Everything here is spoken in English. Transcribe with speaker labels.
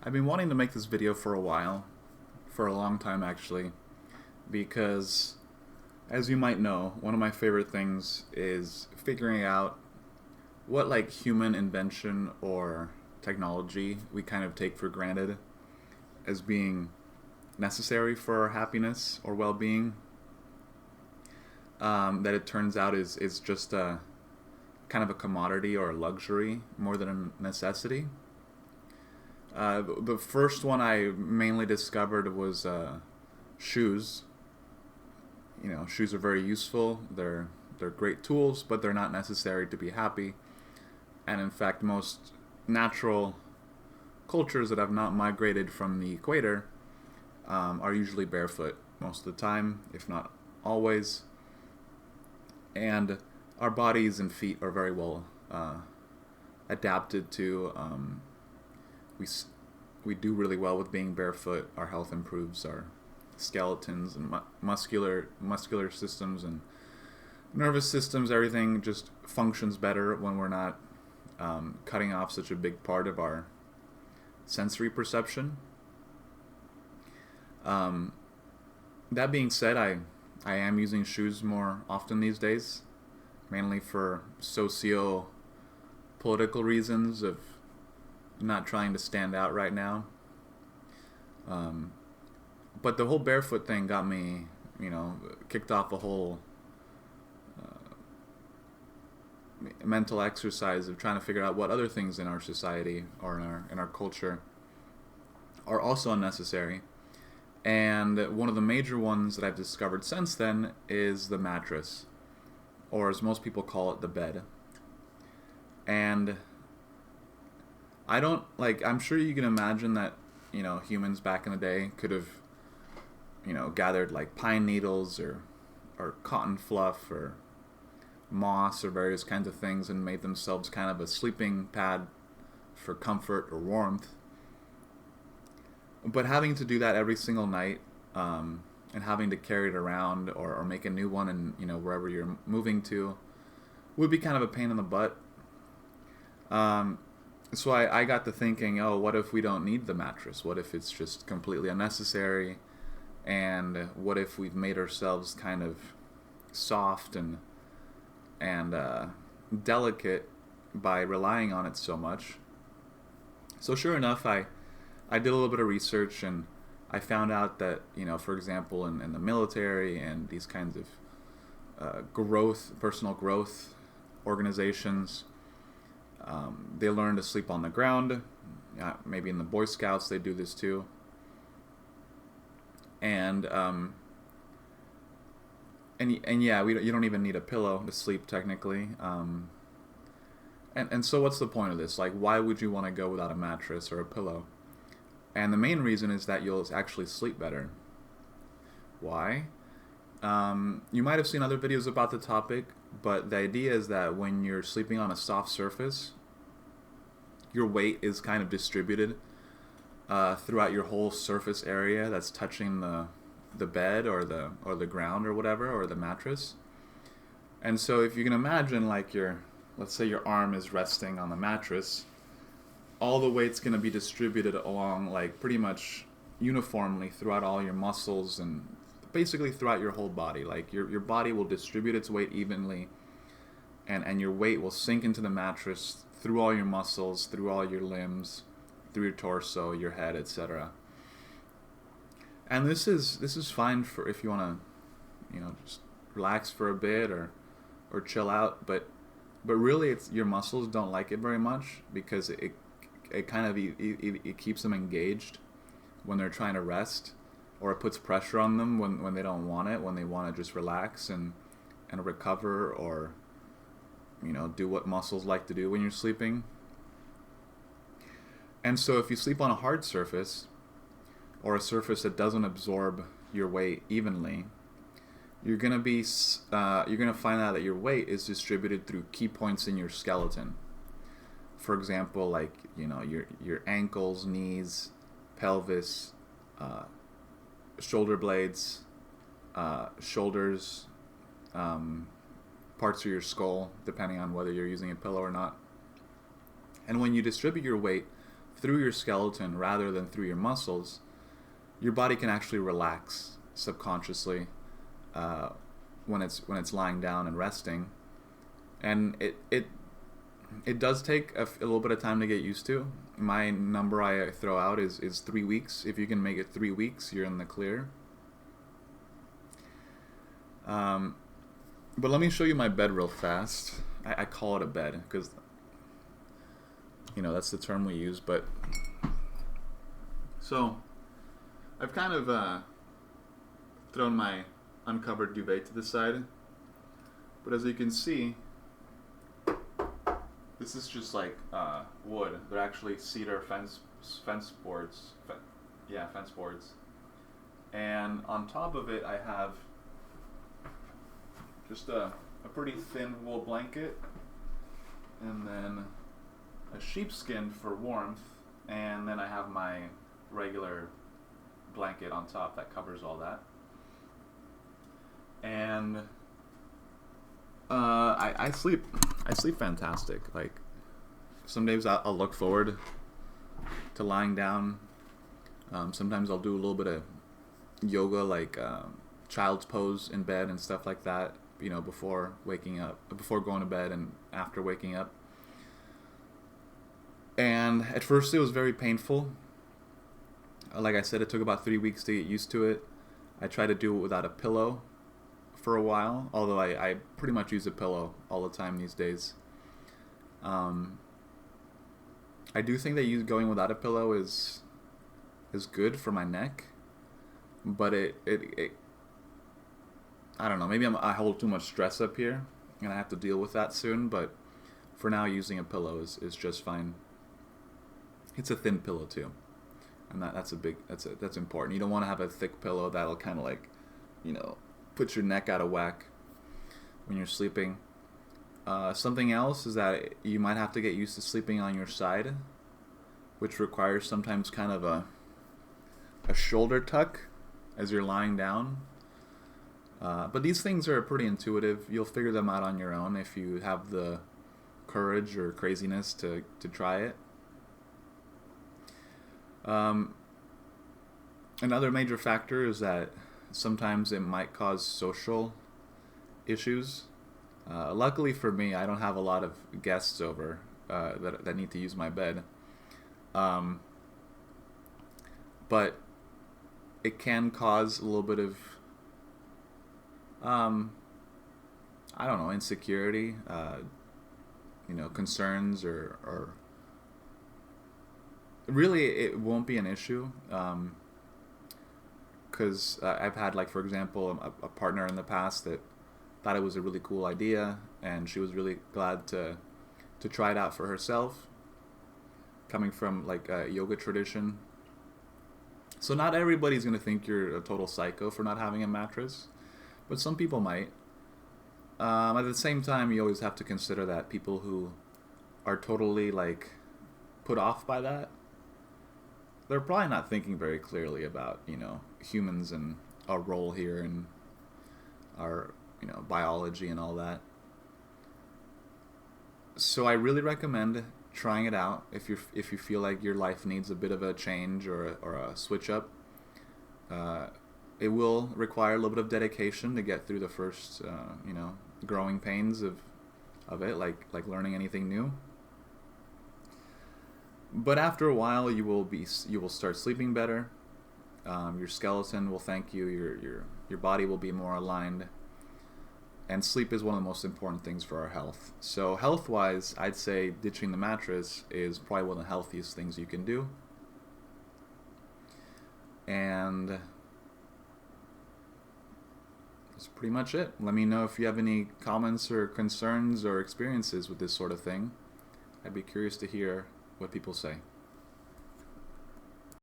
Speaker 1: I've been wanting to make this video for a while, for a long time actually, because as you might know, one of my favorite things is figuring out what human invention or technology we kind of take for granted as being necessary for our happiness or well-being, that it turns out is just a kind of a commodity or a luxury more than a necessity. The first one I mainly discovered was shoes. You know, shoes are very useful. They're great tools, but they're not necessary to be happy. And in fact, most natural cultures that have not migrated from the equator are usually barefoot most of the time, if not always. And our bodies and feet are very well adapted to. We do really well with being barefoot. Our health improves. Our skeletons and muscular systems and nervous systems, everything just functions better when we're not cutting off such a big part of our sensory perception. That being said, I am using shoes more often these days, mainly for socio-political reasons of not trying to stand out right now. But the whole barefoot thing got me, kicked off a whole mental exercise of trying to figure out what other things in our society or in our culture are also unnecessary. And one of the major ones that I've discovered since then is the mattress, or as most people call it, the bed. And I'm sure you can imagine that, humans back in the day could have, gathered pine needles or cotton fluff or moss or various kinds of things and made themselves kind of a sleeping pad for comfort or warmth. But having to do that every single night, and having to carry it around or make a new one and wherever you're moving to would be kind of a pain in the butt. So I got to thinking, what if we don't need the mattress? What if it's just completely unnecessary? And what if we've made ourselves kind of soft and delicate by relying on it so much? So sure enough, I did a little bit of research and I found out that, for example, in the military and these kinds of personal growth organizations, they learn to sleep on the ground. Maybe in the Boy Scouts they do this too. And yeah, you don't even need a pillow to sleep technically. And so what's the point of this? Why would you want to go without a mattress or a pillow? And the main reason is that you'll actually sleep better. Why? You might have seen other videos about the topic, but the idea is that when you're sleeping on a soft surface, your weight is kind of distributed throughout your whole surface area that's touching the bed or the ground or whatever, or the mattress. And so if you can imagine, let's say your arm is resting on the mattress, all the weight's going to be distributed along pretty much uniformly throughout all your muscles and basically throughout your whole body. Your body will distribute its weight evenly, and your weight will sink into the mattress through all your muscles, through all your limbs, through your torso, your head, etc. And this is fine for if you want to, just relax for a bit or chill out. But really, your muscles don't like it very much because it kind of it keeps them engaged when they're trying to rest, or it puts pressure on them when they don't want it, when they want to just relax and recover, or do what muscles like to do when you're sleeping. And so if you sleep on a hard surface, or a surface that doesn't absorb your weight evenly, you're gonna find out that your weight is distributed through key points in your skeleton. For example, your ankles, knees, pelvis, shoulder blades, shoulders, parts of your skull, depending on whether you're using a pillow or not. And when you distribute your weight through your skeleton rather than through your muscles, your body can actually relax subconsciously when it's lying down and resting, and it does take a little bit of time to get used to. My number I throw out is 3 weeks. If you can make it 3 weeks, you're in the clear. But let me show you my bed real fast. I call it a bed because, you know, that's the term we use. But so I've kind of thrown my uncovered duvet to the side, but as you can see, this is just like wood. They're actually cedar fence boards. Fence boards. And on top of it, I have just a pretty thin wool blanket, and then a sheepskin for warmth, and then I have my regular blanket on top that covers all that. And I sleep fantastic. Like, some days I'll look forward to lying down. Sometimes I'll do a little bit of yoga, like child's pose in bed and stuff like that, you know, before waking up, before going to bed and after waking up. And at first it was very painful. Like I said, it took about 3 weeks to get used to it. I tried to do it without a pillow for a while, although I pretty much use a pillow all the time these days. I do think that going without a pillow is good for my neck, but it I don't know, maybe I hold too much stress up here and I have to deal with that soon, but for now using a pillow is just fine. It's a thin pillow too, and that's important. You don't want to have a thick pillow that'll kind of like, you know, put your neck out of whack when you're sleeping. Something else is that you might have to get used to sleeping on your side, which requires sometimes kind of a shoulder tuck as you're lying down. But these things are pretty intuitive. You'll figure them out on your own if you have the courage or craziness to try it. Another major factor is that sometimes it might cause social issues. Luckily for me, I don't have a lot of guests over that need to use my bed. But it can cause a little bit of, I don't know, insecurity, you know, concerns, or really it won't be an issue. Because I've had, like, for example, a partner in the past that thought it was a really cool idea, and she was really glad to try it out for herself, coming from like a yoga tradition. So not everybody's going to think you're a total psycho for not having a mattress, but some people might. At the same time, you always have to consider that people who are totally like put off by that, they're probably not thinking very clearly about, you know, humans and our role here and our, you know, biology and all that. So I really recommend trying it out if you feel like your life needs a bit of a change or a switch up. It will require a little bit of dedication to get through the first, you know, growing pains of it, like learning anything new. But after a while, you will start sleeping better. Your skeleton will thank you. Your body will be more aligned. And sleep is one of the most important things for our health. So health-wise, I'd say ditching the mattress is probably one of the healthiest things you can do. And that's pretty much it. Let me know if you have any comments or concerns or experiences with this sort of thing. I'd be curious to hear what people say.